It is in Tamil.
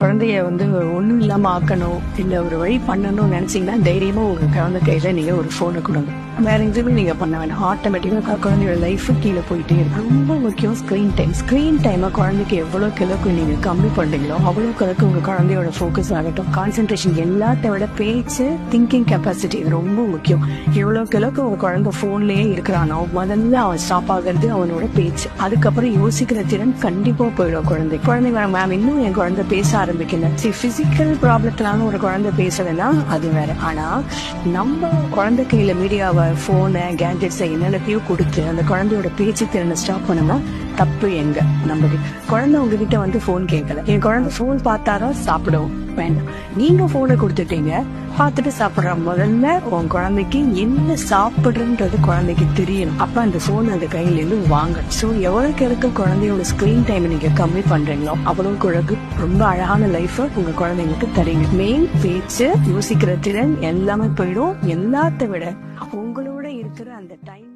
குழந்தைய ஒண்ணும் இல்லாம ஆக்கணும், இல்ல ஒரு வழி பண்ணணும்னு நினைச்சீங்கன்னா தைரியமா உங்க குழந்தை கையில நீங்க ஒரு போனை கொடுங்க. வேற எதுவுமே நீங்க பண்ண வேண்டாம். ஆட்டோமேட்டிக்கா குழந்தையோட லைஃப் கீழே போயிட்டே இருக்கு. ரொம்ப முக்கியம் ஸ்கிரீன் டைம். ஸ்கிரீன் டைமை குழந்தைக்கு எவ்வளவுக்கு அளவுக்கு நீங்க கம்மி பண்றீங்களோ அவ்வளவுக்கு அளவுக்கு உங்க குழந்தையோட போக்கஸ் ஆகட்டும், கான்சென்ட்ரேஷன், எல்லாத்த விட பேச்சு, திங்கிங் கெப்பாசிட்டி ரொம்ப முக்கியம். எவ்வளவுக்கு அளவுக்கு உங்க குழந்தை போன்லயே இருக்கிறானோ முதல்ல அவன் ஸ்டாப் ஆகுறது அவனோட பேச்சு. அதுக்கப்புறம் யோசிக்கிற திறன் கண்டிப்பா போயிடும் குழந்தைங்க. மேம் இன்னும் என் குழந்தை பேச ஆரம்பிக்கல. பிசிக்கல் ப்ராப்ளத்தினால ஒரு குழந்தை பேசலைன்னா அது வேற. ஆனா நம்ம குழந்தை கையில மீடியாவை, போனை, கேட்ஜெட்ஸை என்னென்னத்தையும் கொடுத்து அந்த குழந்தையோட பேச்சு திறனை ஸ்டாப் பண்ணோம்னா தப்பு எங்க நமக்கு. குழந்தை உங்ககிட்ட போன் கேட்கல, என் குழந்தை போன் பார்த்தாதான் சாப்பிடும் வேண்டாம். நீங்க போனை கொடுத்துட்டீங்க, பார்த்துட்டு சாப்பிடுற. முதல்ல உன் குழந்தைக்கு என்ன சாப்பிடுறது குழந்தைக்கு தெரியணும். அப்ப அந்த போன் அந்த கையில இருந்து வாங்க. சோ எவ்வளவுக்கு இருக்க குழந்தையோட ஸ்கிரீன் டைம் நீங்க கம்மி பண்றீங்களோ அவ்வளவுக்கு ரொம்ப அழகான லைஃப் உங்க குழந்தைங்களுக்கு தரீங்க. மெயின் பேச்சு, யோசிக்கிற திறன் எல்லாமே போயிடும். எல்லாத்த விட உங்களோட இருக்கிற அந்த டைம்